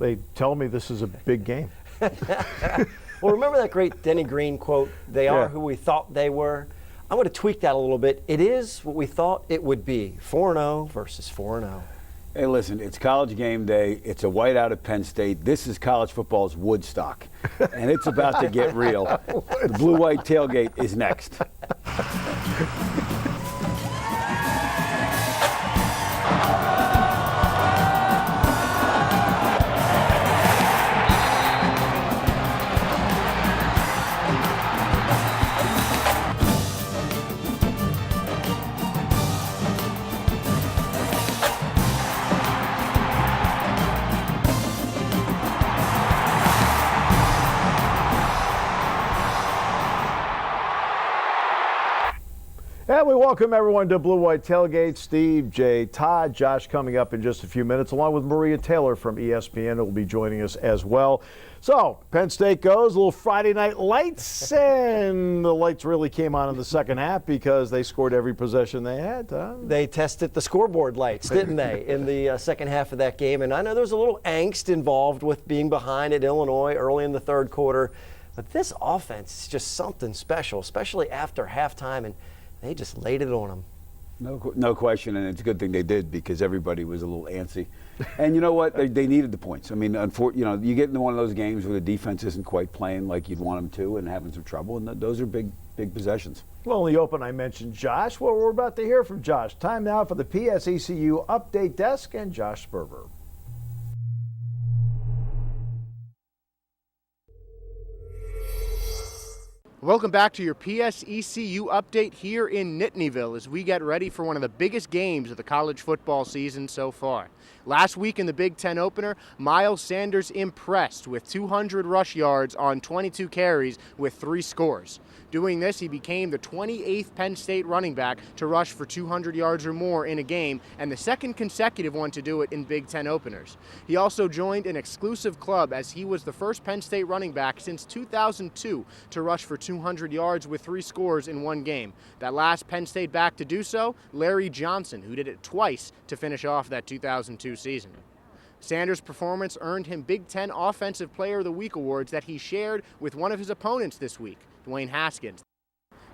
they tell me this is a big game. Well, remember that great Denny Green quote, "They are who we thought they were"? I'm going to tweak that a little bit. It is what we thought it would be. 4-0 versus 4-0. Hey, listen, it's college game day. It's a whiteout at Penn State. This is college football's Woodstock, and it's about to get real. The blue-white tailgate is next. And we welcome everyone to Blue White Tailgate. Steve, Jay, Todd, Josh coming up in just a few minutes, along with Maria Taylor from ESPN who will be joining us as well. So, Penn State goes, a little Friday night lights, and the lights really came on in the second half because they scored every possession they had. They tested the scoreboard lights, didn't they, in the second half of that game? And I know there was a little angst involved with being behind at Illinois early in the third quarter, but this offense is just something special, especially after halftime, and they just laid it on them. No question, and it's a good thing they did because everybody was a little antsy. And you know what? They needed the points. I mean, you get into one of those games where the defense isn't quite playing like you'd want them to and having some trouble, and those are big possessions. Well, in the open, I mentioned Josh. Well, we're about to hear from Josh. Time now for the PSECU Update Desk and Josh Sperber. Welcome back to your PSECU update here in Nittanyville as we get ready for one of the biggest games of the college football season so far. Last week in the Big Ten opener, Miles Sanders impressed with 200 rush yards on 22 carries with 3 scores. Doing this, he became the 28th Penn State running back to rush for 200 yards or more in a game, and the second consecutive one to do it in Big Ten openers. He also joined an exclusive club as he was the first Penn State running back since 2002 to rush for 200 yards with 3 scores in one game. That last Penn State back to do so, Larry Johnson, who did it twice to finish off that 2002 season. Sanders' performance earned him Big Ten Offensive Player of the Week awards that he shared with one of his opponents this week, Dwayne Haskins.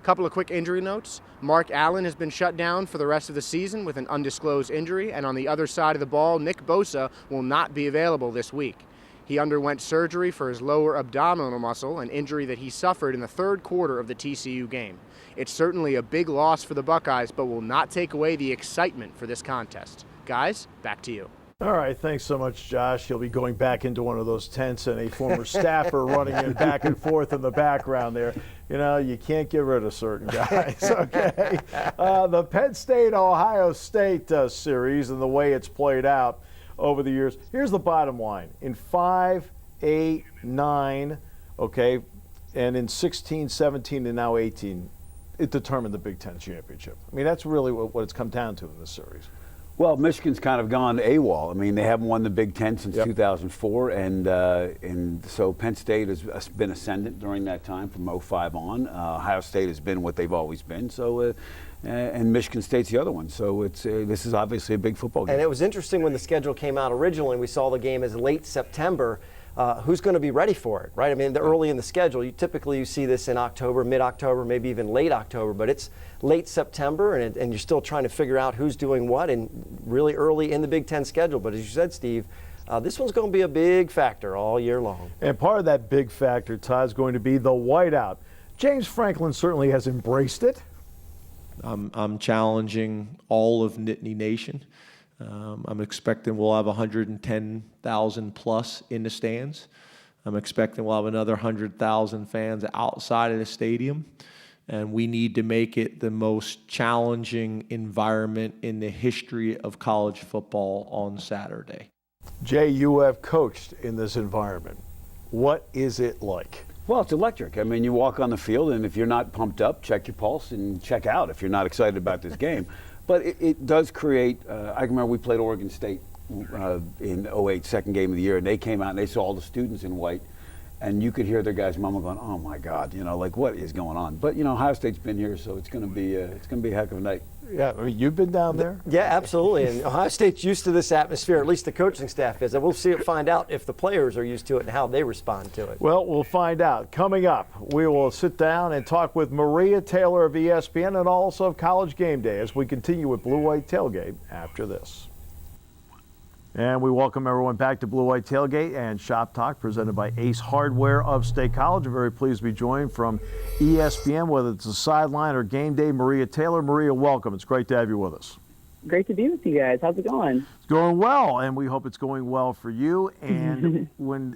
Couple of quick injury notes. Mark Allen has been shut down for the rest of the season with an undisclosed injury, and on the other side of the ball, Nick Bosa will not be available this week. He underwent surgery for his lower abdominal muscle, an injury that he suffered in the third quarter of the TCU game. It's certainly a big loss for the Buckeyes, but will not take away the excitement for this contest. Guys, back to you. All right, thanks so much, Josh. He'll be going back into one of those tents and a former staffer running in back and forth in the background there. You know, you can't get rid of certain guys, okay? The Penn State-Ohio State series and the way it's played out over the years. Here's the bottom line. In 5, 8, 9, okay, and in 16, 17, and now 18, it determined the Big Ten championship. I mean, that's really what it's come down to in this series. Well, Michigan's kind of gone AWOL. I mean, they haven't won the Big Ten since 2004, and so Penn State has been ascendant during that time from 05 on. Ohio State has been what they've always been. So, and Michigan State's the other one. So this is obviously a big football game. And it was interesting when the schedule came out originally. We saw the game as late September. Who's going to be ready for it, right? I mean, early in the schedule, you see this in October, mid-October, maybe even late October, but it's late September, and you're still trying to figure out who's doing what, and really early in the Big Ten schedule. But as you said, Steve, this one's going to be a big factor all year long. And part of that big factor, Todd, is going to be the whiteout. James Franklin certainly has embraced it. I'm challenging all of Nittany Nation. I'm expecting we'll have 110,000 plus in the stands. I'm expecting we'll have another 100,000 fans outside of the stadium. And we need to make it the most challenging environment in the history of college football on Saturday. Jay, you have coached in this environment. What is it like? Well, it's electric. I mean, you walk on the field, and if you're not pumped up, check your pulse and check out if you're not excited about this game. But it does create, I remember we played Oregon State in 08, second game of the year, and they came out and they saw all the students in white, and you could hear their guys' mama going, "Oh my God, you know, like what is going on?" But you know, Ohio State's been here, so it's going to be a heck of a night. Yeah, I mean, you've been down there. Yeah, absolutely. And Ohio State's used to this atmosphere, at least the coaching staff is. And we'll find out if the players are used to it and how they respond to it. Well, we'll find out. Coming up, we will sit down and talk with Maria Taylor of ESPN and also of College Game Day as we continue with Blue White Tailgate after this. And we welcome everyone back to Blue White Tailgate and Shop Talk presented by Ace Hardware of State College. I'm very pleased to be joined from ESPN, whether it's the sideline or Game Day, Maria Taylor. Maria, welcome. It's great to have you with us. Great to be with you guys. How's it going? It's going well, and we hope it's going well for you. And when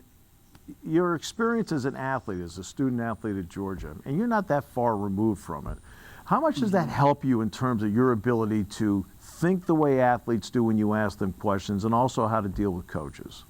your experience as an athlete, as a student athlete at Georgia, and you're not that far removed from it, how much does that help you in terms of your ability to think the way athletes do when you ask them questions, and also how to deal with coaches?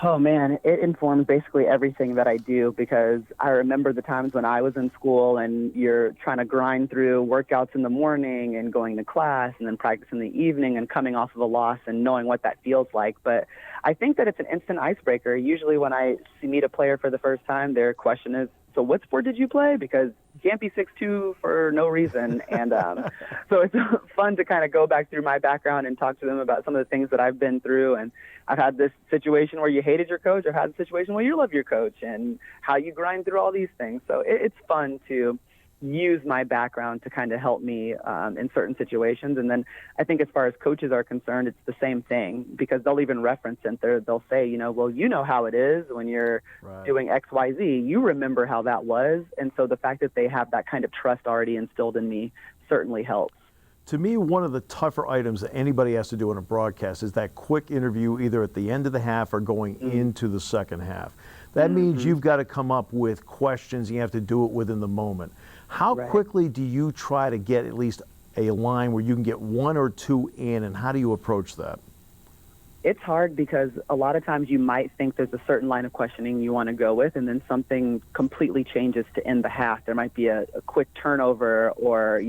Oh, man, it informs basically everything that I do, because I remember the times when I was in school and you're trying to grind through workouts in the morning and going to class and then practice in the evening and coming off of a loss and knowing what that feels like. But I think that it's an instant icebreaker. Usually when I meet a player for the first time, their question is, so what sport did you play? Because you can't be 6'2" for no reason. And so it's fun to kind of go back through my background and talk to them about some of the things that I've been through. And I've had this situation where you hated your coach, or had a situation where you love your coach, and how you grind through all these things. So it's fun to use my background to kind of help me in certain situations. And then I think as far as coaches are concerned, it's the same thing, because they'll even reference it. They'll say, well, you know how it is when you're doing X, Y, Z. You remember how that was. And so the fact that they have that kind of trust already instilled in me certainly helps. To me, one of the tougher items that anybody has to do in a broadcast is that quick interview either at the end of the half or going into the second half. That means you've got to come up with questions. You have to do it within the moment. How quickly do you try to get at least a line where you can get one or two in, and how do you approach that? It's hard, because a lot of times you might think there's a certain line of questioning you want to go with, and then something completely changes to end the half. There might be a quick turnover, or,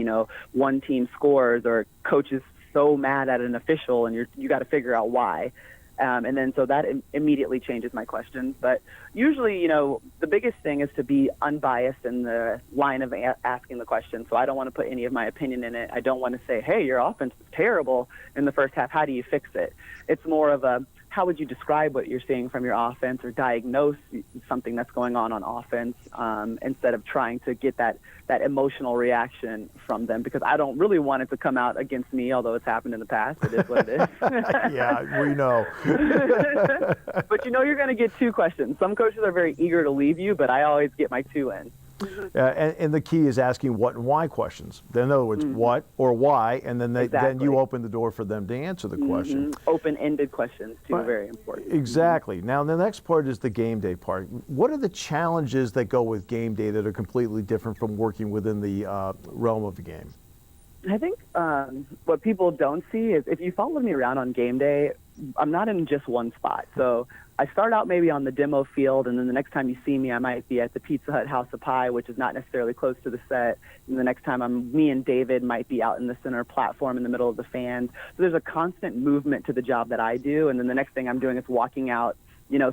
one team scores, or coach is so mad at an official, and you got to figure out why. And then so that immediately changes my questions. But usually, the biggest thing is to be unbiased in the line of asking the question. So I don't want to put any of my opinion in it. I don't want to say, hey, your offense is terrible in the first half. How do you fix it? It's more of a, how would you describe what you're seeing from your offense, or diagnose something that's going on offense, instead of trying to get that emotional reaction from them, because I don't really want it to come out against me, although it's happened in the past. It is what it is. Yeah, we know. But you're going to get two questions. Some coaches are very eager to leave you, but I always get my two in. And the key is asking what and why questions. In other words, what or why, and then then you open the door for them to answer the question. Open-ended questions, too, very important. Exactly. Now, the next part is the game day part. What are the challenges that go with game day that are completely different from working within the realm of the game? I think what people don't see is, if you follow me around on game day, I'm not in just one spot. So I start out maybe on the demo field, and then the next time you see me, I might be at the Pizza Hut House of Pie, which is not necessarily close to the set. And the next time me and David might be out in the center platform in the middle of the fans. So there's a constant movement to the job that I do. And then the next thing I'm doing is walking out,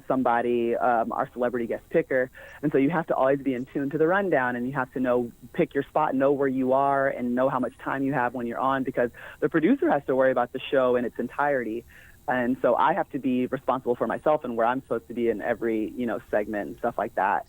somebody, our celebrity guest picker. And so you have to always be in tune to the rundown, and you have to pick your spot, know where you are, and know how much time you have when you're on, because the producer has to worry about the show in its entirety. And so I have to be responsible for myself and where I'm supposed to be in every, segment and stuff like that.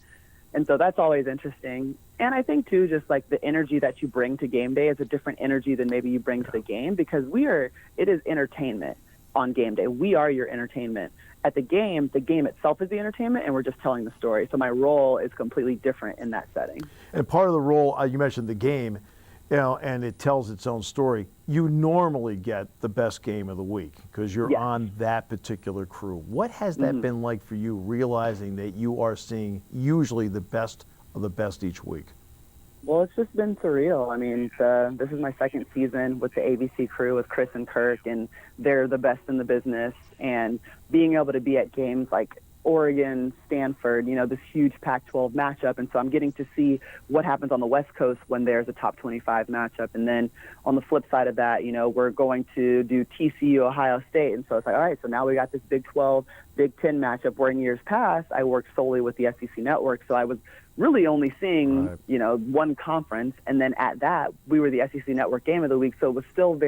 And so that's always interesting. And I think, too, just like the energy that you bring to game day is a different energy than maybe you bring to the game, because it is entertainment on game day. We are your entertainment. At the game itself is the entertainment, and we're just telling the story. So my role is completely different in that setting. And part of the role, you mentioned the game, and it tells its own story. You normally get the best game of the week because you're on that particular crew. What has that been like for you, realizing that you are seeing usually the best of the best each week? Well, it's just been surreal. I mean, this is my second season with the ABC crew with Chris and Kirk, and they're the best in the business. And being able to be at games like Oregon, Stanford, this huge Pac-12 matchup. And so I'm getting to see what happens on the West Coast when there's a top 25 matchup. And then on the flip side of that, we're going to do TCU, Ohio State. And so it's like, all right, so now we got this Big 12, Big 10 matchup where in years past I worked solely with the SEC network. So I was really only seeing, one conference. And then at that, we were the SEC network game of the week. So it was still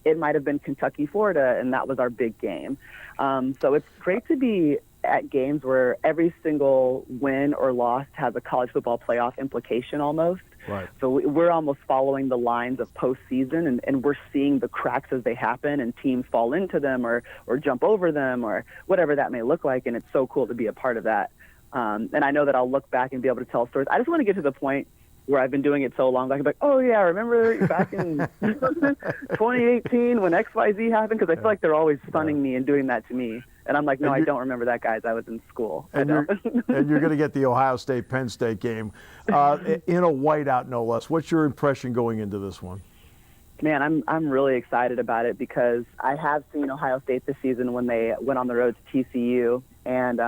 it might have been Kentucky, Florida, and that was our big game. So it's great to be at games where every single win or loss has a college football playoff implication almost. Right. So we're almost following the lines of postseason, and we're seeing the cracks as they happen, and teams fall into them or jump over them or whatever that may look like, and it's so cool to be a part of that. And I know that I'll look back and be able to tell stories. I just want to get to the point where I've been doing it so long, I can be like, oh, yeah, remember back in 2018 when XYZ happened? Because I feel like they're always stunning me and doing that to me. And I'm like, no, I don't remember that, guys. I was in school. And you're going to get the Ohio State Penn State game in a whiteout, no less. What's your impression going into this one? Man, I'm really excited about it because I have seen Ohio State this season when they went on the road to TCU. And,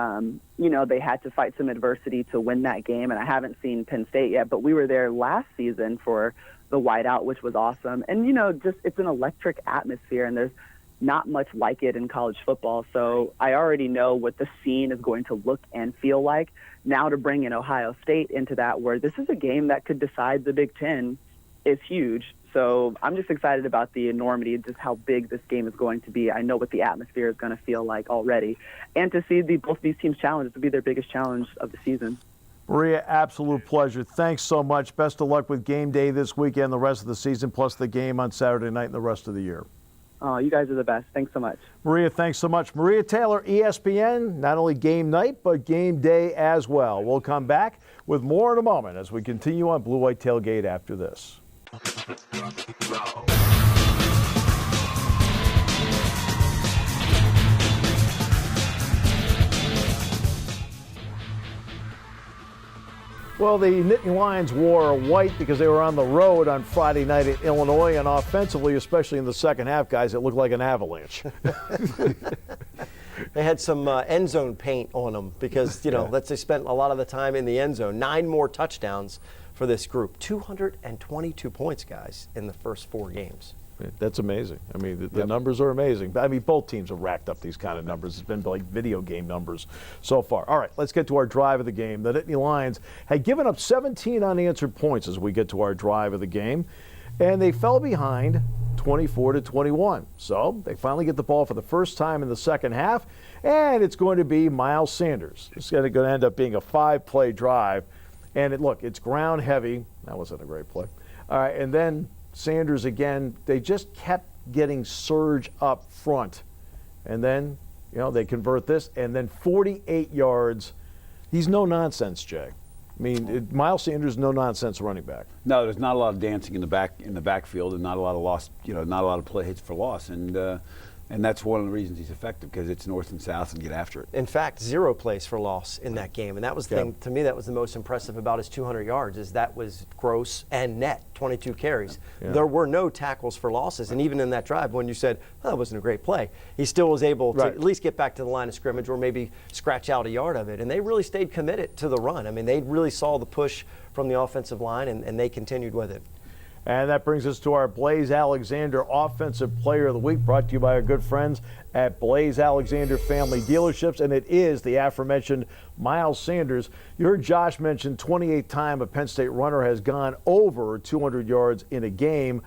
they had to fight some adversity to win that game. And I haven't seen Penn State yet, but we were there last season for the whiteout, which was awesome. And, it's an electric atmosphere, and there's not much like it in college football. So I already know what the scene is going to look and feel like. Now to bring in Ohio State into that, where this is a game that could decide the Big Ten, is huge. So I'm just excited about the enormity, just how big this game is going to be. I know what the atmosphere is going to feel like already. And to see both these teams challenged to be their biggest challenge of the season. Maria, absolute pleasure. Thanks so much. Best of luck with game day this weekend, the rest of the season, plus the game on Saturday night and the rest of the year. Oh, you guys are the best. Thanks so much. Maria, thanks so much. Maria Taylor, ESPN, not only game night, but game day as well. We'll come back with more in a moment as we continue on Blue White Tailgate after this. Well, the Nittany Lions wore white because they were on the road on Friday night at Illinois, and offensively, especially in the second half, guys, it looked like an avalanche. They had some end zone paint on them because, they spent a lot of the time in the end zone. 9 more touchdowns for this group. 222 points, guys, in the first 4 games. That's amazing. I mean, the numbers are amazing. I mean, both teams have racked up these kind of numbers. It's been like video game numbers so far. All right, let's get to our drive of the game. The Nittany Lions had given up 17 unanswered points as we get to our drive of the game, and they fell behind 24-21. So they finally get the ball for the first time in the second half, and it's going to be Miles Sanders. It's going to end up being a 5-play drive, and it's ground heavy. That wasn't a great play. All right, and then Sanders again, they just kept getting surge up front. And then, they convert this, and then 48 yards. He's no nonsense, Jay. I mean, Miles Sanders, no nonsense running back. No, there's not a lot of dancing in the backfield, and not a lot of loss. Not a lot of play hits for loss, and that's one of the reasons he's effective, because it's north and south and get after it. In fact, 0 plays for loss in that game, and that was the thing to me that was the most impressive about his 200 yards. Is that was gross and net, 22 carries. Yeah. There were no tackles for losses, and even in that drive, when you said, "Oh, that wasn't a great play," he still was able to at least get back to the line of scrimmage or maybe scratch out a yard of it. And they really stayed committed to the run. I mean, they really saw the push from the offensive line, and they continued with it. And that brings us to our Blaze Alexander Offensive Player of the Week, brought to you by our good friends at Blaze Alexander Family Dealerships, and it is the aforementioned Miles Sanders. You heard Josh mention 28th time a Penn State runner has gone over 200 yards in a game.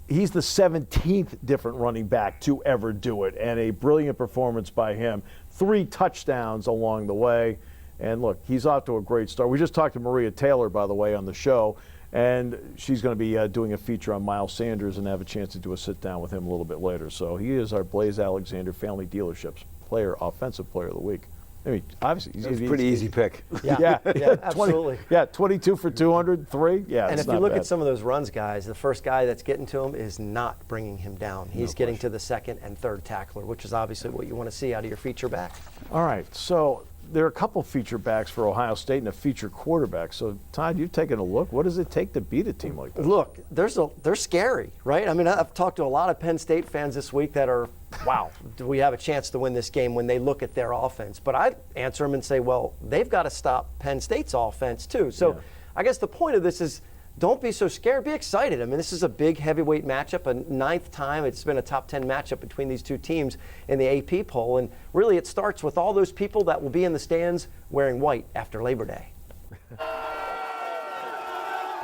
He's the 17th different running back to ever do it, and a brilliant performance by him. 3 touchdowns along the way. And look, he's off to a great start. We just talked to Maria Taylor, by the way, on the show. And she's going to be doing a feature on Miles Sanders and have a chance to do a sit-down with him a little bit later. So he is our Blaze Alexander Family Dealerships Offensive Player of the Week. I mean, obviously, it's a pretty easy pick. Yeah, absolutely. 22 for 200, 3. Yeah, and if you look at some of those runs, guys, the first guy that's getting to him is not bringing him down. He's getting to the second and third tackler, which is obviously what you want to see out of your feature back. All right, so there are a couple feature backs for Ohio State and a feature quarterback. So, Todd, you've taken a look. What does it take to beat a team like that? Look, they're scary, right? I mean, I've talked to a lot of Penn State fans this week that are wow, do we have a chance to win this game when they look at their offense? But I answer them and say, well, they've got to stop Penn State's offense too. So I guess the point of this is don't be so scared. Be excited. I mean, this is a big heavyweight matchup, a 9th time it's been a top 10 matchup between these two teams in the AP poll. And really it starts with all those people that will be in the stands wearing white after Labor Day.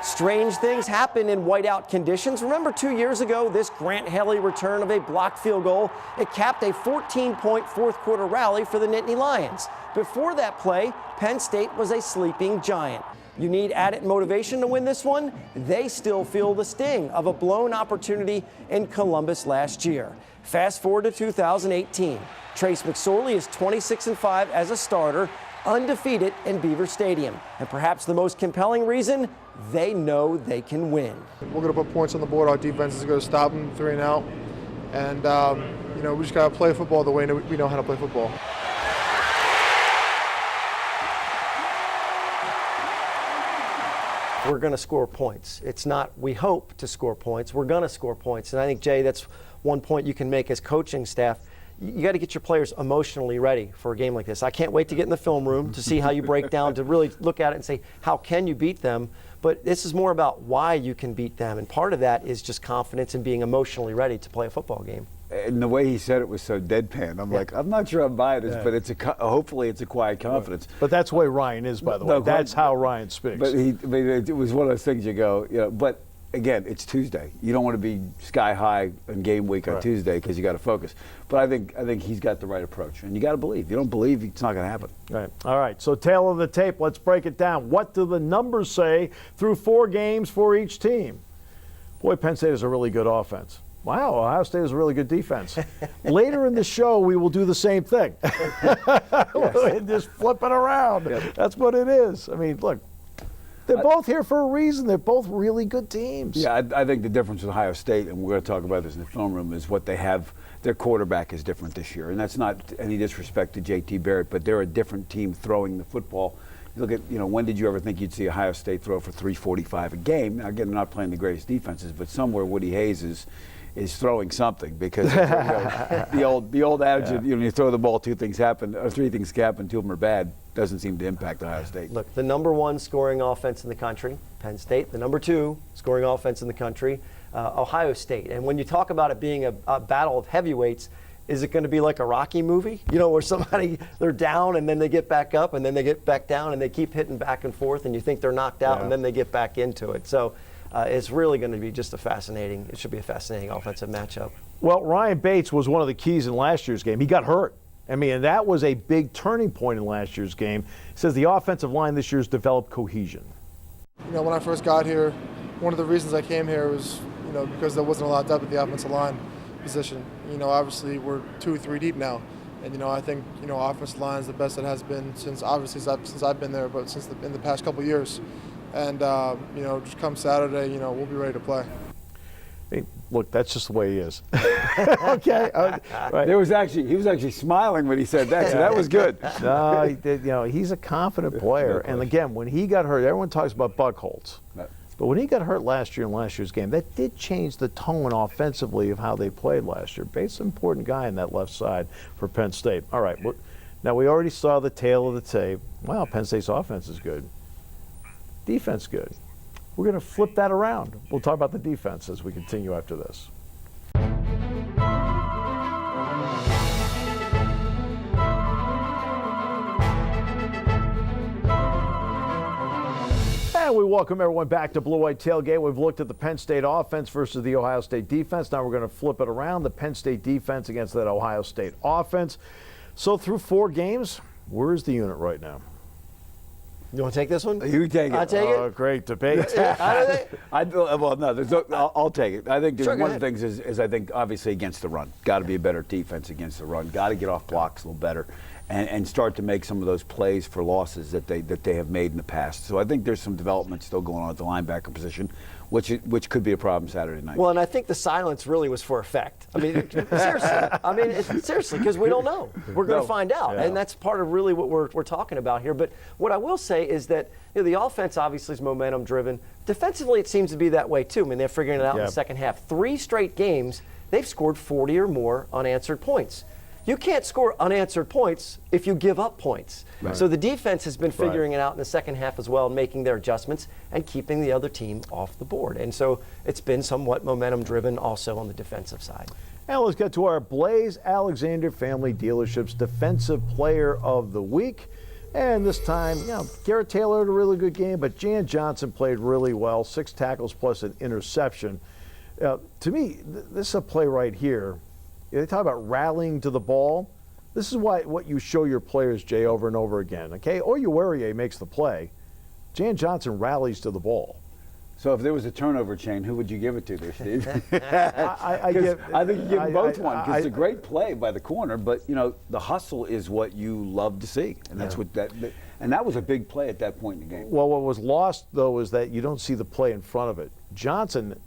Strange things happen in whiteout conditions. Remember 2 years ago, this Grant Haley return of a blocked field goal? It capped a 14-point fourth-quarter rally for the Nittany Lions. Before that play, Penn State was a sleeping giant. You need added motivation to win this one? They still feel the sting of a blown opportunity in Columbus last year. Fast forward to 2018. Trace McSorley is 26-5 as a starter, undefeated in Beaver Stadium. And perhaps the most compelling reason, they know they can win. We're going to put points on the board. Our defense is going to stop them 3 and out. And, we just got to play football the way we know how to play football. We're going to score points. It's not we hope to score points. We're going to score points. And I think, Jay, that's one point you can make as coaching staff. You got to get your players emotionally ready for a game like this. I can't wait to get in the film room to see how you break down, to really look at it and say, how can you beat them? But this is more about why you can beat them. And part of that is just confidence and being emotionally ready to play a football game. And the way he said it was so deadpan. I'm like, I'm not sure I'm buying this, but hopefully it's a quiet confidence. But that's the way Ryan is, by the way. That's how Ryan speaks. But it was one of those things you go, but again, it's Tuesday. You don't want to be sky high in game week on Tuesday because you got to focus. But I think he's got the right approach, and you got to believe. If you don't believe, it's not going to happen. Right. All right. So tail of the tape. Let's break it down. What do the numbers say through 4 games for each team? Boy, Penn State is a really good offense. Wow, Ohio State is a really good defense. Later in the show, we will do the same thing. Just flip it around. Yep. That's what it is. I mean, look. They're both here for a reason. They're both really good teams. Yeah, I think the difference with Ohio State, and we're going to talk about this in the film room, is what they have. Their quarterback is different this year. And that's not any disrespect to J.T. Barrett, but they're a different team throwing the football. You look at, when did you ever think you'd see Ohio State throw for 345 a game? Now, again, they're not playing the greatest defenses, but somewhere Woody Hayes is throwing something because the old adage, you throw the ball, 2 things happen, or 3 things happen, 2 of them are bad, doesn't seem to impact Ohio State. Look, the number 1 scoring offense in the country, Penn State. The number 2 scoring offense in the country, Ohio State. And when you talk about it being a battle of heavyweights, is it going to be like a Rocky movie? Where they're down and then they get back up and then they get back down and they keep hitting back and forth and you think they're knocked out and then they get back into it. So it's really going to be just it should be a fascinating offensive matchup. Well, Ryan Bates was one of the keys in last year's game. He got hurt. I mean, and that was a big turning point in last year's game. He says the offensive line this year has developed cohesion. When I first got here, one of the reasons I came here was, because there wasn't a lot of depth at the offensive line position. Obviously we're 2 or 3 deep now. And, I think, offensive line is the best it has been since I've been there, but in the past couple of years. And, just come Saturday, we'll be ready to play. Hey, look, that's just the way he is. Okay. Right. He was actually smiling when he said that, so that was good. No, he's a confident player. And again, when he got hurt, everyone talks about Buckholz. But when he got hurt last year in last year's game, that did change the tone offensively of how they played last year. Bates is an important guy on that left side for Penn State. All right. Now, we already saw the tail of the tape. Wow, Penn State's offense is good. Defense good. We're going to flip that around. We'll talk about the defense as we continue after this. And we welcome everyone back to Blue White Tailgate. We've looked at the Penn State offense versus the Ohio State defense. Now we're going to flip it around, the Penn State defense against that Ohio State offense. So through 4 games, where's the unit right now? You want to take this one? You take it. I'll take it. Oh, great debate. I'll take it. I think Sure, one of the things is I think obviously against the run. Got to be a better defense against the run. Got to get off blocks a little better, and start to make some of those plays for losses that they have made in the past. So I think there's some development still going on at the linebacker position, which could be a problem Saturday night. Well, and I think the silence really was for effect. I mean, seriously, because we don't know. We're going to find out, and that's part of really what we're talking about here. But what I will say is that the offense obviously is momentum driven. Defensively, it seems to be that way too. I mean, they're figuring it out in the second half. 3 straight games, they've scored 40 or more unanswered points. You can't score unanswered points if you give up points. Right. So the defense has been figuring it out in the second half as well, making their adjustments and keeping the other team off the board. And so it's been somewhat momentum driven also on the defensive side. And let's get to our Blaze Alexander Family Dealerships Defensive Player of the Week. And this time, Garrett Taylor had a really good game, but Jan Johnson played really well, 6 tackles plus an interception. To me, this is a play right here. They talk about rallying to the ball. This is what you show your players, Jay, over and over again. Okay, Oyuwariye makes the play. Jan Johnson rallies to the ball. So if there was a turnover chain, who would you give it to there, Steve? I think you give both one, because it's a great play by the corner, but the hustle is what you love to see, and that's what that was a big play at that point in the game. Well, what was lost though is that you don't see the play in front of it. Johnson,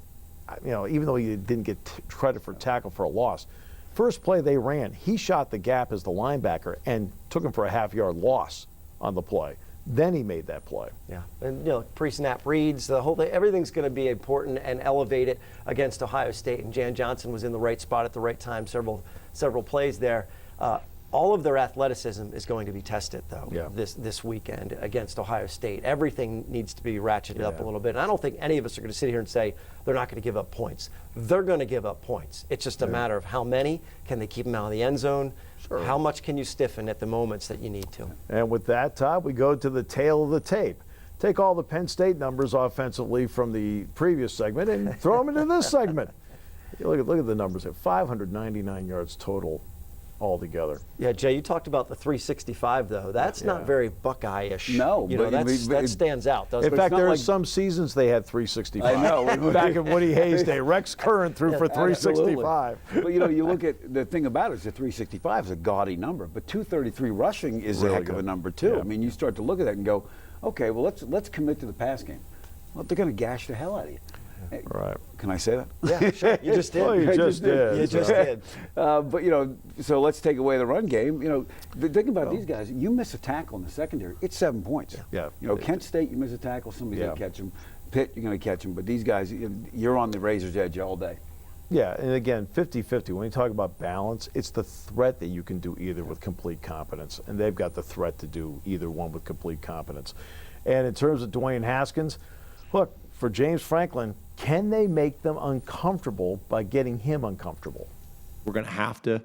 even though he didn't get credit for tackle for a loss, first play they ran, he shot the gap as the linebacker and took him for a half-yard loss on the play. Then he made that play. Yeah, and pre-snap reads, the whole thing, everything's going to be important and elevated against Ohio State. And Jan Johnson was in the right spot at the right time, several plays there. All of their athleticism is going to be tested, though, this weekend against Ohio State. Everything needs to be ratcheted up a little bit. And I don't think any of us are going to sit here and say they're not going to give up points. They're going to give up points. It's just a matter of how many. Can they keep them out of the end zone? Sure. How much can you stiffen at the moments that you need to? And with that, Todd, we go to the tail of the tape. Take all the Penn State numbers offensively from the previous segment and throw them into this segment. Look at the numbers here. 599 yards total altogether. Yeah, Jay, you talked about the 365, though. That's not very Buckeye-ish. No. That stands out, doesn't it? In fact, there are some seasons they had 365. I know. Back in Woody Hayes' day. Rex Curran threw for 365. But, you look at the thing about it is the 365 is a gaudy number, but 233 rushing is a heck of a number, too. Yeah. I mean, you start to look at that and go, okay, well, let's commit to the pass game. Well, they're going to gash the hell out of you. Right. Can I say that? Yeah, sure. You just did. Well, you just did. You just did. But, so let's take away the run game. The thing about these guys, you miss a tackle in the secondary, it's 7 points. Yeah. Kent State, you miss a tackle, somebody's going to catch them. Pitt, you're going to catch them. But these guys, you're on the razor's edge all day. Yeah, and again, 50-50. When you talk about balance, it's the threat that you can do either with complete competence, and they've got the threat to do either one with complete competence. And in terms of Dwayne Haskins, look, for James Franklin, can they make them uncomfortable by getting him uncomfortable? We're going to have to,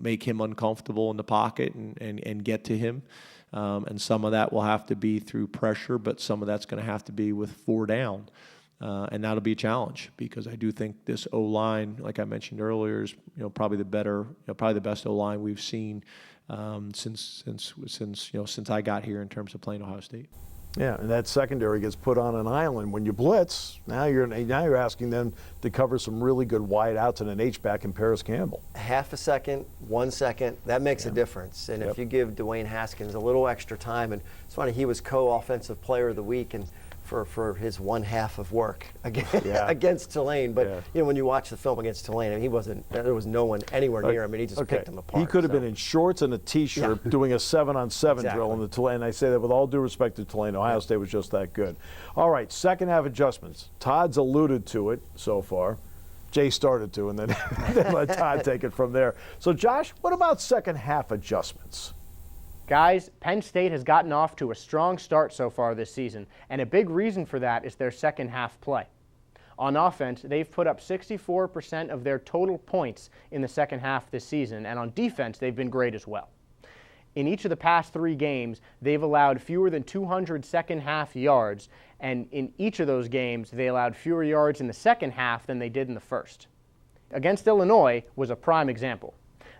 make him uncomfortable in the pocket and get to him. And some of that will have to be through pressure, but some of that's going to have to be with 4 down. And that'll be a challenge because I do think this O-line, like I mentioned earlier, is probably the best O-line we've seen since I got here in terms of playing Ohio State. Yeah, and that secondary gets put on an island when you blitz. Now you're asking them to cover some really good wide outs and an H-back in Paris Campbell. Half a second, 1 second, that makes a difference. And if you give Dwayne Haskins a little extra time, and it's funny, he was co-offensive player of the week and for his 1/2 of work against Tulane. But when you watch the film against Tulane, there was no one anywhere near him, and he just picked him apart. He could have been in shorts and a T-shirt doing a 7-on-7 drill in the Tulane. And I say that with all due respect to Tulane. Ohio State was just that good. All right, second half adjustments. Todd's alluded to it so far. Jay started to, and then let Todd take it from there. So, Josh, what about second half adjustments? Guys, Penn State has gotten off to a strong start so far this season, and a big reason for that is their second half play. On offense, they've put up 64% of their total points in the second half this season, and on defense, they've been great as well. In each of the past 3 games, they've allowed fewer than 200 second half yards, and in each of those games, they allowed fewer yards in the second half than they did in the first. Against Illinois was a prime example.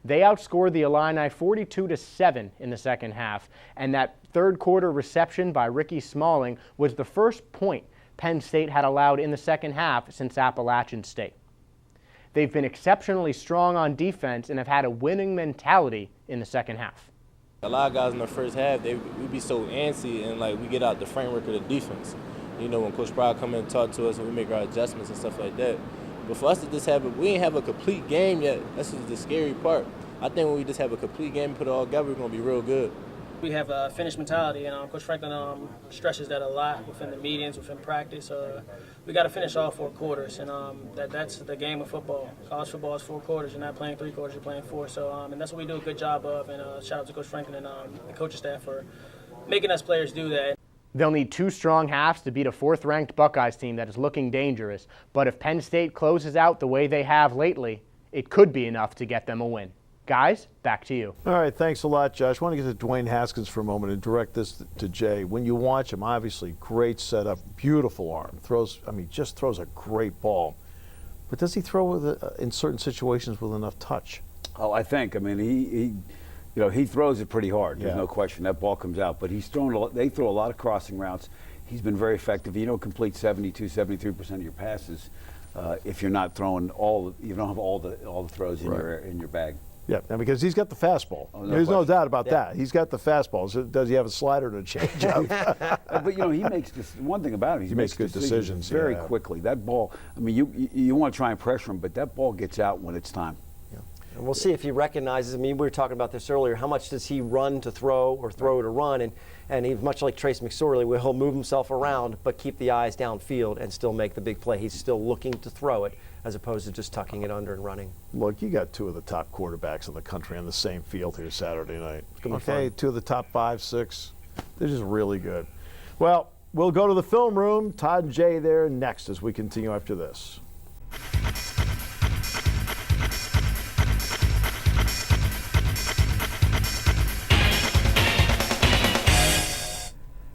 They outscored the Illini 42-7 in the second half, and that third quarter reception by Ricky Smalling was the first point Penn State had allowed in the second half since Appalachian State. They've been exceptionally strong on defense and have had a winning mentality in the second half. A lot of guys in the first half, we be so antsy and we get out the framework of the defense. When Coach Pryor come in and talk to us and we make our adjustments and stuff like that. But for us to just we ain't have a complete game yet. That's just the scary part. I think when we just have a complete game, put it all together, we're going to be real good. We have a finish mentality, and Coach Franklin stresses that a lot within the meetings, within practice. We got to finish all 4 quarters, and that's the game of football. College football is 4 quarters. You're not playing 3 quarters, you're playing 4. So, and that's what we do a good job of. And shout out to Coach Franklin and the coaching staff for making us players do that. They'll need 2 strong halves to beat a 4th-ranked Buckeyes team that is looking dangerous. But if Penn State closes out the way they have lately, it could be enough to get them a win. Guys, back to you. All right, thanks a lot, Josh. I want to get to Dwayne Haskins for a moment and direct this to Jay. When you watch him, obviously, great setup, beautiful arm. Just throws a great ball. But does he throw in certain situations with enough touch? Oh, I think. I mean, he throws it pretty hard. There's no question. That ball comes out. But they throw a lot of crossing routes. He's been very effective. You don't complete 72, 73% of your passes if you're not throwing you don't have all the throws in your bag. Yeah, and because he's got the fastball. Oh, There's no doubt about that. He's got the fastball. So does he have a slider and a changeup? But he makes this one thing about him. He makes good decisions very quickly. That ball. I mean, you want to try and pressure him, but that ball gets out when it's time. And we'll see if he recognizes. I mean, we were talking about this earlier. How much does he run to throw or throw to run? And he's much like Trace McSorley, where he'll move himself around but keep the eyes downfield and still make the big play. He's still looking to throw it as opposed to just tucking it under and running. Look, you got 2 of the top quarterbacks in the country on the same field here Saturday night. Okay, 2 of the top 5, 6. They're just really good. Well, we'll go to the film room. Todd and Jay there next as we continue after this.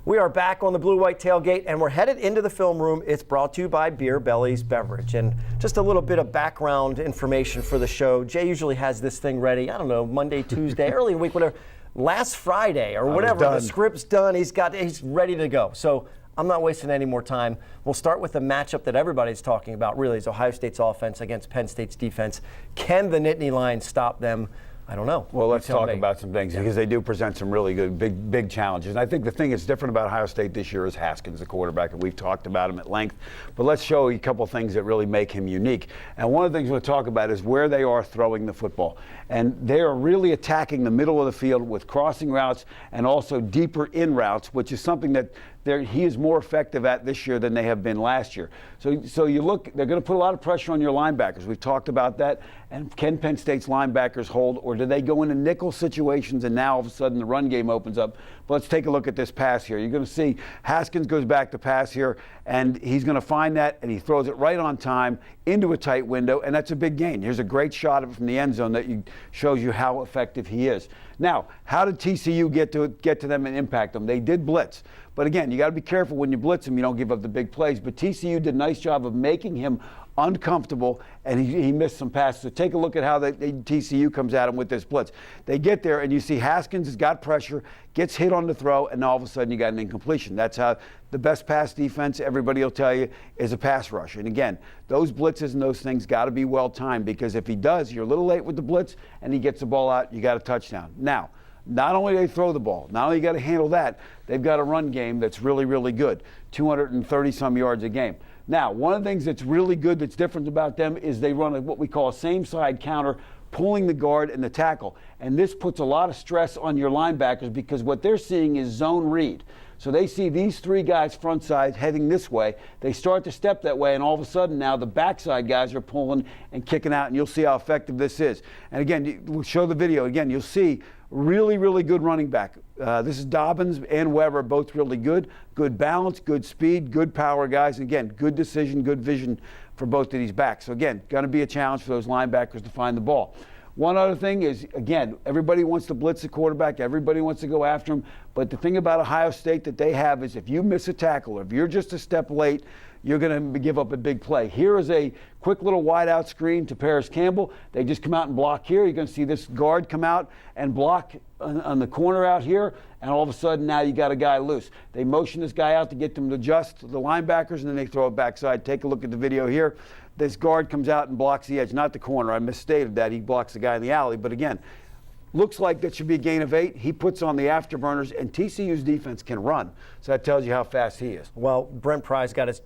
We are back on the Blue-White Tailgate, and we're headed into the film room. It's brought to you by Beer Belly's Beverage. And just a little bit of background information for the show. Jay usually has this thing ready, I don't know, Monday, Tuesday, early in the week, whatever. Last Friday or whatever, the script's done, he's ready to go. So I'm not wasting any more time. We'll start with the matchup that everybody's talking about, really, is Ohio State's offense against Penn State's defense. Can the Nittany Lions stop them? I don't know. Well, let's talk about some things because they do present some really good, big challenges. And I think the thing that's different about Ohio State this year is Haskins, the quarterback, and we've talked about him at length. But let's show you a couple of things that really make him unique. And one of the things we'll talk about is where they are throwing the football. And they are really attacking the middle of the field with crossing routes and also deeper in routes, which is something that he is more effective at this year than they have been last year. So you look, they're going to put a lot of pressure on your linebackers. We've talked about that. And can Penn State's linebackers hold, or do they go into nickel situations and now all of a sudden the run game opens up? But let's take a look at this pass here. You're going to see Haskins goes back to pass here, and he's going to find that, and he throws it right on time into a tight window, and that's a big gain. Here's a great shot of it from the end zone that shows you how effective he is. Now, how did TCU get to them and impact them? They did blitz. But again, you got to be careful when you blitz him. You don't give up the big plays. But TCU did a nice job of making him uncomfortable, and he missed some passes. So take a look at how TCU comes at him with this blitz. They get there, and you see Haskins has got pressure, gets hit on the throw, and all of a sudden you got an incompletion. That's how the best pass defense, everybody will tell you, is a pass rush. And again, those blitzes and those things got to be well timed, because if he does, you're a little late with the blitz, and he gets the ball out, you got a touchdown. Now, not only do they throw the ball, not only you got to handle that, they've got a run game that's really, really good, 230-some yards a game. Now, one of the things that's really good that's different about them is they run what we call a same-side counter, pulling the guard and the tackle. And this puts a lot of stress on your linebackers because what they're seeing is zone read. So they see these 3 guys front side heading this way. They start to step that way, and all of a sudden now the backside guys are pulling and kicking out, and you'll see how effective this is. And again, we'll show the video. Again, you'll see really, really good running back. This is Dobbins and Weber, both really good. Good balance, good speed, good power guys. Again, good decision, good vision for both of these backs. So again, going to be a challenge for those linebackers to find the ball. One other thing is, again, everybody wants to blitz the quarterback. Everybody wants to go after him. But the thing about Ohio State that they have is if you miss a tackle, or if you're just a step late, you're going to give up a big play. Here is a quick little wide out screen to Paris Campbell. They just come out and block here. You're going to see this guard come out and block on the corner out here, and all of a sudden now you got a guy loose. They motion this guy out to get them to adjust the linebackers, and then they throw it backside. Take a look at the video here. This guard comes out and blocks the edge, not the corner. I misstated that. He blocks the guy in the alley. But again, looks like that should be a gain of 8. He puts on the afterburners, and TCU's defense can run. So that tells you how fast he is. Well, Brent Pry's got his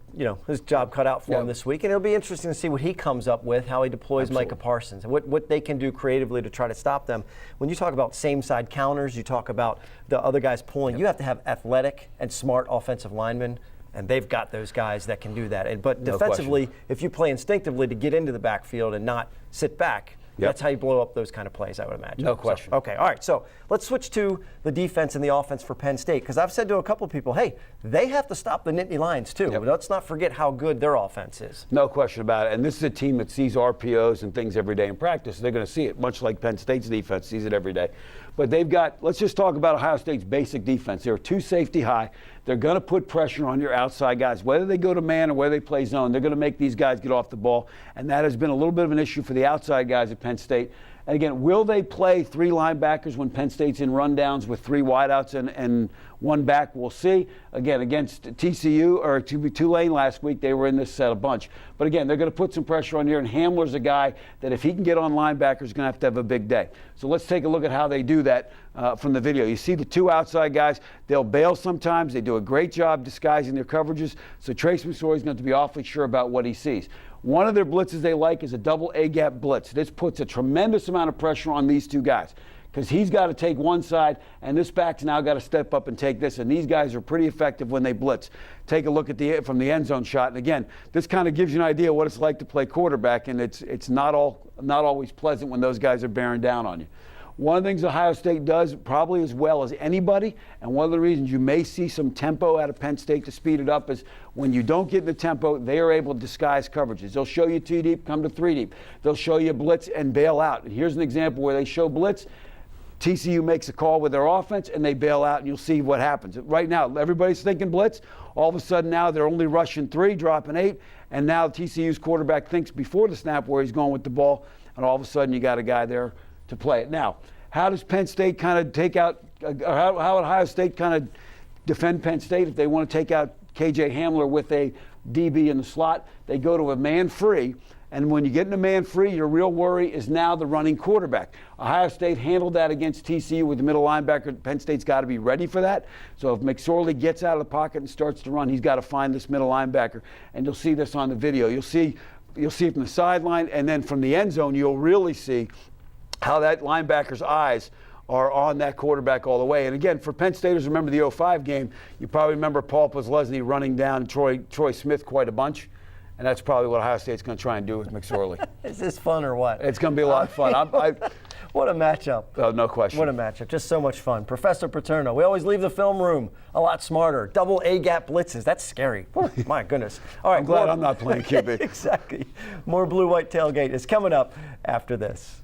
job cut out for him this week, and it'll be interesting to see what he comes up with, how he deploys Micah Parsons, and what they can do creatively to try to stop them. When you talk about same-side counters, you talk about the other guys pulling, you have to have athletic and smart offensive linemen, and they've got those guys that can do that. But defensively, if you play instinctively to get into the backfield and not sit back, that's how you blow up those kind of plays, I would imagine. No question. Okay, all right. So let's switch to the defense and the offense for Penn State, because I've said to a couple of people, hey, they have to stop the Nittany Lions too. Let's not forget how good their offense is. No question about it. And this is a team that sees RPOs and things every day in practice. They're going to see it, much like Penn State's defense sees it every day. But they've got, let's just talk about Ohio State's basic defense. They're 2 safety high. They're going to put pressure on your outside guys. Whether they go to man or whether they play zone, they're going to make these guys get off the ball. And that has been a little bit of an issue for the outside guys at Penn State. And again, will they play 3 linebackers when Penn State's in rundowns with 3 wideouts and 1 back? We'll see. Again, against TCU or Tulane last week, they were in this set a bunch. But again, they're going to put some pressure on here, and Hamler's a guy that if he can get on linebackers, is going to have a big day. So let's take a look at how they do that from the video. You see the 2 outside guys. They'll bail sometimes. They do a great job disguising their coverages. So Trace McSorley's going to be awfully sure about what he sees. One of their blitzes they like is a double A-gap blitz. This puts a tremendous amount of pressure on these 2 guys because he's got to take one side, and this back's now got to step up and take this, and these guys are pretty effective when they blitz. Take a look at from the end zone shot, and again, this kind of gives you an idea what it's like to play quarterback, and it's not always pleasant when those guys are bearing down on you. One of the things Ohio State does probably as well as anybody, and one of the reasons you may see some tempo out of Penn State to speed it up is when you don't get in the tempo, they are able to disguise coverages. They'll show you 2 deep, come to 3 deep. They'll show you blitz and bail out. And here's an example where they show blitz. TCU makes a call with their offense, and they bail out, and you'll see what happens. Right now, everybody's thinking blitz. All of a sudden now they're only rushing 3, dropping 8, and now TCU's quarterback thinks before the snap where he's going with the ball, and all of a sudden you got a guy there to play it. Now, how does Penn State kind of take out, how would Ohio State kind of defend Penn State if they want to take out KJ Hamler with a DB in the slot? They go to a man free, and when you get in a man free, your real worry is now the running quarterback. Ohio State handled that against TCU with the middle linebacker. Penn State's got to be ready for that. So if McSorley gets out of the pocket and starts to run, he's got to find this middle linebacker, and you'll see this on the video. You'll see it from the sideline, and then from the end zone, you'll really see how that linebacker's eyes are on that quarterback all the way. And again, for Penn Staters, remember the 05 game, you probably remember Paul Posluszny running down Troy Smith quite a bunch. And that's probably what Ohio State's going to try and do with McSorley. Is this fun or what? It's going to be a lot of fun. What a matchup. Oh, no question. What a matchup. Just so much fun. Professor Paterno, we always leave the film room a lot smarter. Double A-gap blitzes. That's scary. My goodness. All right, I'm glad I'm not playing QB. Exactly. More Blue-White Tailgate is coming up after this.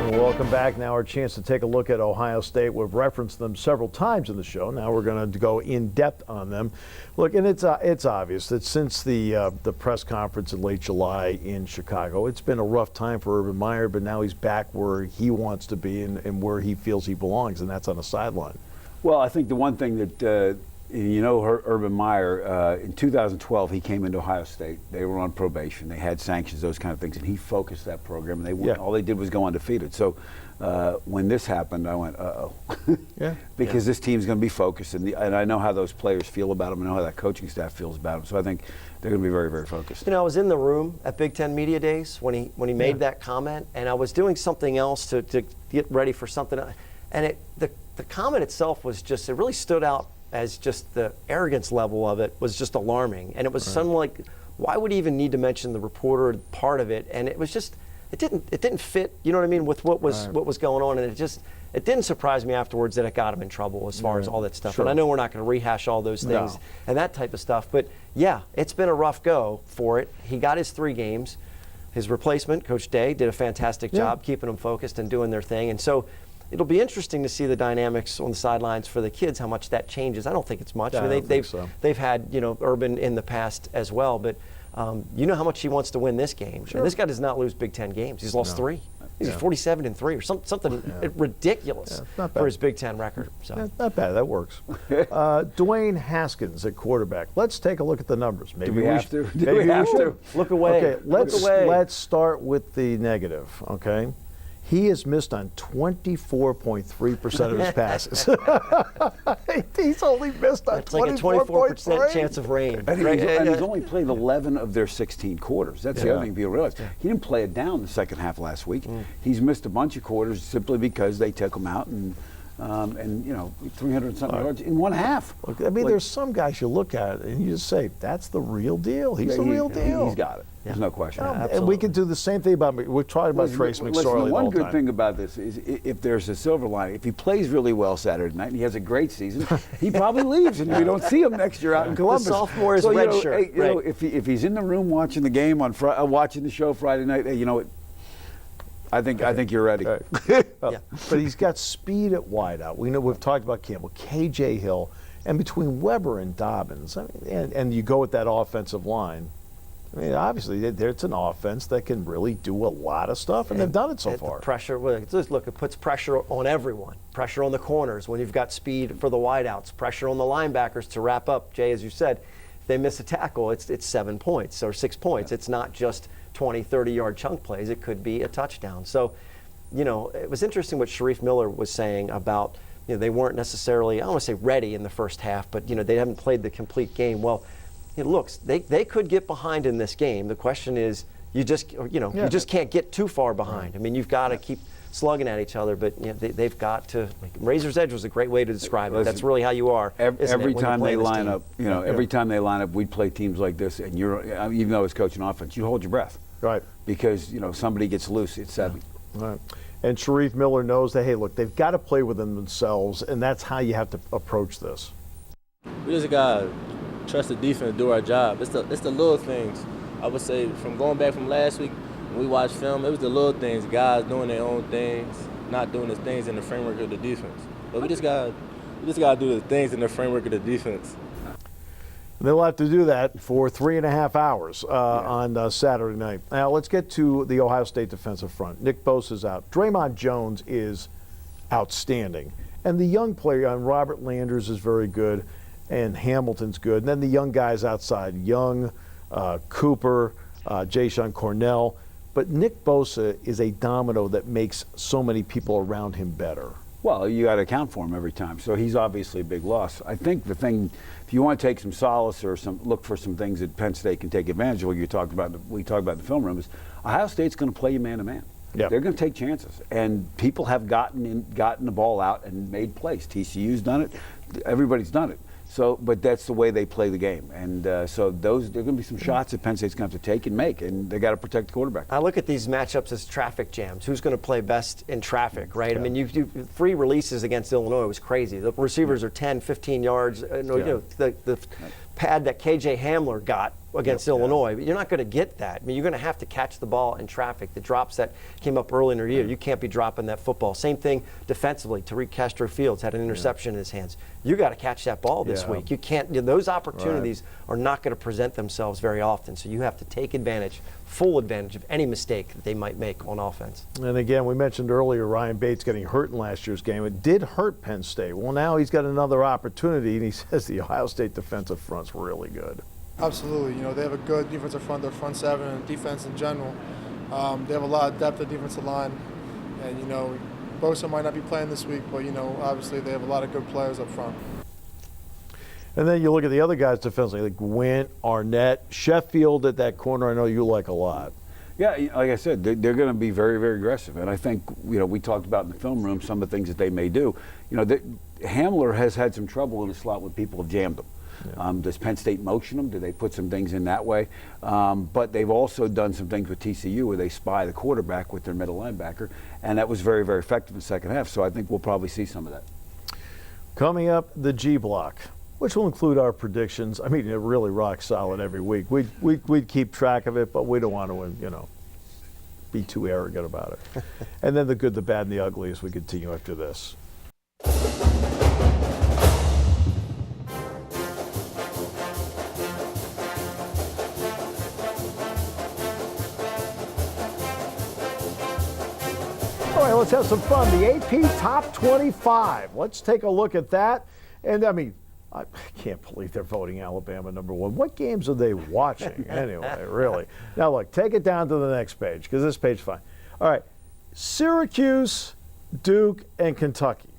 Welcome back. Now our chance to take a look at Ohio State. We've referenced them several times in the show. Now we're going to go in depth on them. Look, and it's obvious that since the press conference in late July in Chicago, it's been a rough time for Urban Meyer, but now he's back where he wants to be and where he feels he belongs, and that's on the sideline. Well, I think the one thing that Urban Meyer, in 2012, he came into Ohio State. They were on probation. They had sanctions, those kind of things, and he focused that program. And all they did was go undefeated. So when this happened, I went, uh-oh. Because this team's going to be focused, and I know how those players feel about him. I know how that coaching staff feels about him. So I think they're going to be very, very focused. I was in the room at Big Ten Media Days when he made that comment, and I was doing something else to get ready for something. And the comment itself was just, it really stood out as just the arrogance level of it was just alarming. And it was something like, why would he even need to mention the reporter part of it? And it was just, it didn't fit, you know what I mean, with what was going on. And it didn't surprise me afterwards that it got him in trouble as far as all that stuff. Sure. And I know we're not going to rehash all those things and that type of stuff. But yeah, it's been a rough go for it. He got his 3 games. His replacement, Coach Day, did a fantastic job keeping them focused and doing their thing. And so it'll be interesting to see the dynamics on the sidelines for the kids, how much that changes. I don't think it's much. I mean, they've had Urban in the past as well, but you know how much he wants to win this game. Sure. And this guy does not lose Big Ten games. He's lost 3. He's 47-3 or something ridiculous not bad. for his Big Ten record. So. Yeah, not bad. That works. Dwayne Haskins at quarterback. Let's take a look at the numbers. Maybe we have to? Do Maybe we have should. to? Look away. Okay, let's Look away. let's start with the negative. Okay, he has missed on 24.3% of his passes. He's only missed on It's like a 24% chance of rain. And he's only played 11 of their 16 quarters. That's the other thing people realize. He didn't play it down the second half last week. He's missed a bunch of quarters simply because they took him out and 300 something yards in one half. Look, I mean, there's some guys you look at and you just say, that's the real deal. He's the real deal. He's got it. There's no question. And we can do the same thing about, we're talking about Trace McSorley the all one the good time. thing about this is if there's a silver lining, if he plays really well Saturday night and he has a great season, he probably leaves and we don't see him next year out in Columbus. The sophomore is so, red shirt. You know, if he's in the room watching the game on watching the show Friday night, hey, you know what? I think you're ready. Right. But he's got speed at wideout. We know we've talked about Campbell, KJ Hill, and between Weber and Dobbins, I mean, and you go with that offensive line. I mean, obviously, it's an offense that can really do a lot of stuff, and they've done it so far. The pressure, look, it puts pressure on everyone. Pressure on the corners when you've got speed for the wideouts. Pressure on the linebackers to wrap up. Jay, as you said, if they miss a tackle, it's 7 points or 6 points. It's not just 20, 30-yard chunk plays. It could be a touchdown. So, it was interesting what Sharif Miller was saying about, they weren't necessarily, I don't want to say ready in the first half, but, they haven't played the complete game. Well, it looks, they could get behind in this game. The question is, you just can't get too far behind. I mean, you've got to keep slugging at each other, but they've got to. Razor's edge was a great way to describe it. That's really how you are. Every time they line up, every time they line up, we play teams like this, and even though it's coaching offense, you hold your breath, right? Because somebody gets loose, it's 7. Right. And Sharif Miller knows that, hey, look, they've got to play within themselves, and that's how you have to approach this. We just got to trust the defense to do our job. It's the little things. I would say from going back from last week, when we watched film, it was the little things, guys doing their own things, not doing the things in the framework of the defense. But we just got to do the things in the framework of the defense. They'll have to do that for 3.5 hours on Saturday night. Now, let's get to the Ohio State defensive front. Nick Bosa's out. Draymond Jones is outstanding. And the young player on Robert Landers is very good, and Hamilton's good. And then the young guys outside, Young, Cooper, Jayshon Cornell. But Nick Bosa is a domino that makes so many people around him better. Well, you got to account for him every time. So he's obviously a big loss. I think the thing, if you want to take some solace or look for some things that Penn State can take advantage of, we talked about in the film room, is Ohio State's going to play you man-to-man. Yep. They're going to take chances. And people have gotten the ball out and made plays. TCU's done it. Everybody's done it. So, but that's the way they play the game. And so there are going to be some shots that Penn State's going to have to take and make, and they got to protect the quarterback. I look at these matchups as traffic jams. Who's going to play best in traffic, right? Yeah. I mean, you 3 releases against Illinois was crazy. The receivers are 10, 15 yards. The pad that KJ Hamler got against Illinois, but you're not going to get that. I mean, you're going to have to catch the ball in traffic. The drops that came up early in the year, you can't be dropping that football. Same thing defensively. Tariq Castro-Fields had an interception in his hands. You got to catch that ball this week. You can't. Those opportunities are not going to present themselves very often. So you have to take advantage, full advantage of any mistake that they might make on offense. And again, we mentioned earlier Ryan Bates getting hurt in last year's game. It did hurt Penn State. Well, now he's got another opportunity, and he says the Ohio State defensive front's really good. Absolutely. They have a good defensive front, their front 7, and defense in general. They have a lot of depth at defensive line. And, Bosa might not be playing this week, but, obviously they have a lot of good players up front. And then you look at the other guys defensively, like Gwint, Arnett, Sheffield at that corner, I know you like a lot. Yeah, like I said, they're going to be very, very aggressive. And I think, we talked about in the film room some of the things that they may do. Hamler has had some trouble in the slot when people have jammed him. Yeah. Does Penn State motion them? Do they put some things in that way? But they've also done some things with TCU where they spy the quarterback with their middle linebacker, and that was very, very effective in the second half. So I think we'll probably see some of that. Coming up, the G Block, which will include our predictions. I mean, it really rocks solid every week. We'd keep track of it, but we don't want to, be too arrogant about it. And then the good, the bad, and the ugly as we continue after this. All right, let's have some fun. The AP Top 25. Let's take a look at that. And, I mean, I can't believe they're voting Alabama number one. What games are they watching anyway, really? Now, look, take it down to the next page, because this page is fine. All right, Syracuse, Duke, and Kentucky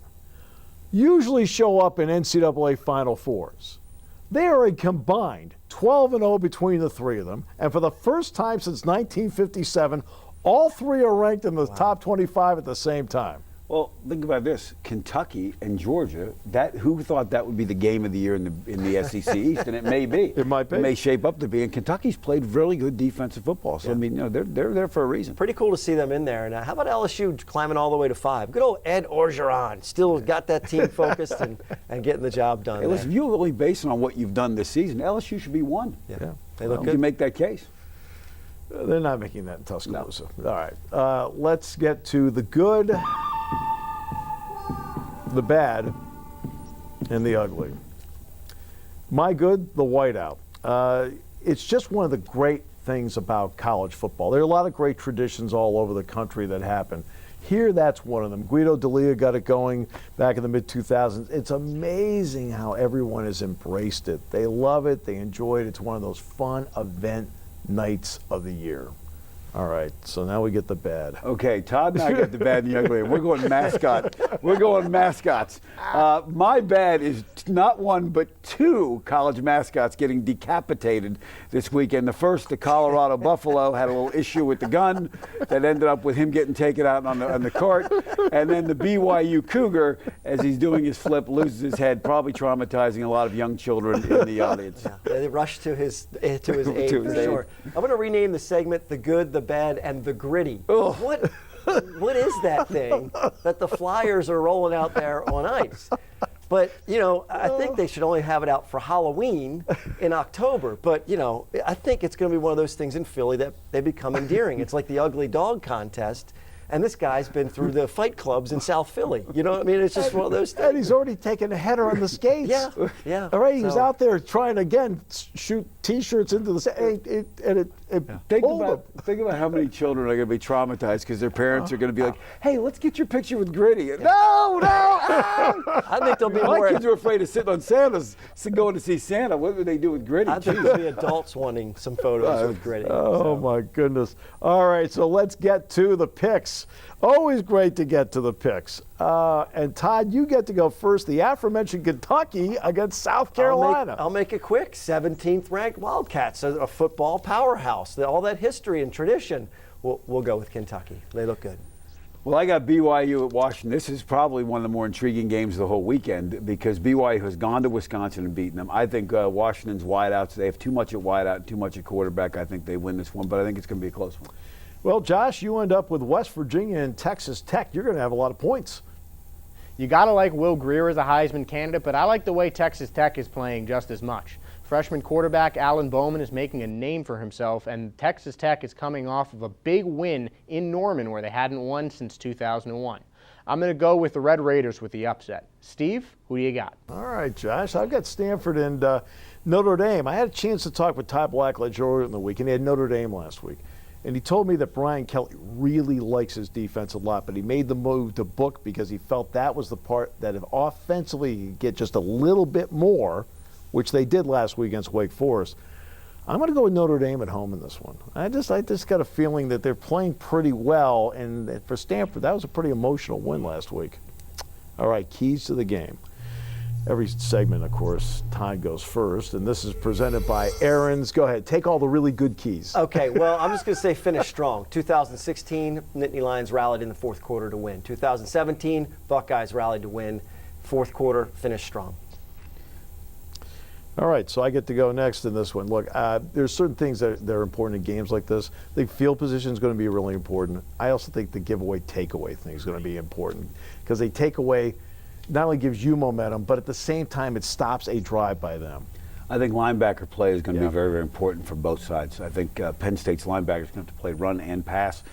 usually show up in NCAA Final Fours. They are a combined 12-0 between the three of them, and for the first time since 1957, all three are ranked in the top 25 at the same time. Well, think about this: Kentucky and Georgia. Who thought that would be the game of the year in the SEC East? And it may be. It might be. It may shape up to be. And Kentucky's played really good defensive football. So I mean, they're there for a reason. Pretty cool to see them in there. Now, how about LSU climbing all the way to 5? Good old Ed Orgeron, still got that team focused and getting the job done. Hey, listen, if you're only basing on what you've done this season, LSU should be 1. Yeah. They look You good. can make that case. They're not making that in Tuscaloosa. No. All right, let's get to the good, the bad, and the ugly. My good, the whiteout. It's just one of the great things about college football. There are a lot of great traditions all over the country that happen. Here, that's one of them. Guido D'Elia got it going back in the mid-2000s. It's amazing how everyone has embraced it. They love it. They enjoy it. It's one of those fun event nights of the year. All right, so now we get the bad. Okay, Todd and I got the bad and the ugly. We're going mascot. We're going mascots. My bad is not 1 but 2 college mascots getting decapitated this weekend. The first, the Colorado Buffalo, had a little issue with the gun that ended up with him getting taken out on the cart. And then the BYU Cougar, as he's doing his flip, loses his head, probably traumatizing a lot of young children in the audience. Yeah, they rushed to his aid for sure. I'm going to rename the segment "The Good, the Bad, and the Gritty." What is that thing that the Flyers are rolling out there on ice? But, you know, I think they should only have it out for Halloween in October. But, you know, I think it's going to be one of those things in Philly that they become endearing. It's like the ugly dog contest. And this guy's been through the fight clubs in South Philly. You know what I mean? It's just one of those things. And he's already taken a header on the skates. Yeah. All right, he was out there trying to, again, shoot T-shirts into the Think about how many children are going to be traumatized because their parents are going to be like, "Hey, let's get your picture with Gritty." No. I think there'll be My more. kids are afraid of sitting on Santa's, going to see Santa. What would they do with Gritty? I think there'll be adults wanting some photos with Gritty. Oh, my goodness. All right, so let's get to the picks. Always great to get to the picks. And, Todd, you get to go first. The aforementioned Kentucky against South Carolina. I'll make it quick. 17th ranked Wildcats, a football powerhouse. All that history and tradition. We'll go with Kentucky. They look good. Well, I got BYU at Washington. This is probably one of the more intriguing games of the whole weekend because BYU has gone to Wisconsin and beaten them. I think Washington's wideouts. They have too much at wideout, too much at quarterback. I think they win this one, but I think it's going to be a close one. Well, Josh, you end up with West Virginia and Texas Tech. You're going to have a lot of points. You got to like Will Grier as a Heisman candidate, but I like the way Texas Tech is playing just as much. Freshman quarterback Alan Bowman is making a name for himself, and Texas Tech is coming off of a big win in Norman where they hadn't won since 2001. I'm going to go with the Red Raiders with the upset. Steve, who do you got? All right, Josh. I've got Stanford and Notre Dame. I had a chance to talk with Todd Blackledge earlier in the week, and he had Notre Dame last week. And he told me that Brian Kelly really likes his defense a lot, but he made the move to Book because he felt that was the part that if offensively you get just a little bit more, which they did last week against Wake Forest. I'm going to go with Notre Dame at home in this one. I just got a feeling that they're playing pretty well, and for Stanford, that was a pretty emotional win last week. All right, keys to the game. Every segment, of course, Todd goes first, and this is presented by Aaron's. Go ahead, take all the really good keys. Okay, well, I'm just going to say finish strong. 2016, Nittany Lions rallied in the fourth quarter to win. 2017, Buckeyes rallied to win. Fourth quarter, finish strong. All right, so I get to go next in this one. Look, there's certain things that are important in games like this. I think field position is going to be really important. I also think the giveaway takeaway thing is going to be important because they take away not only gives you momentum, but at the same time it stops a drive by them. I think linebacker play is going to be very, very important for both sides. I think Penn State's linebackers are going to have to play run and pass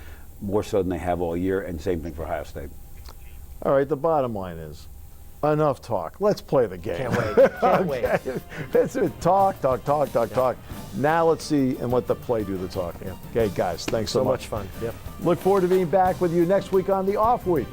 more so than they have all year, and same thing for Ohio State. All right, the bottom line is, enough talk. Let's play the game. Can't wait. Can't wait. It's talk. Now let's see and let the play do the talking. Okay, guys, thanks so much. Fun. Yep. Look forward to being back with you next week on the off week.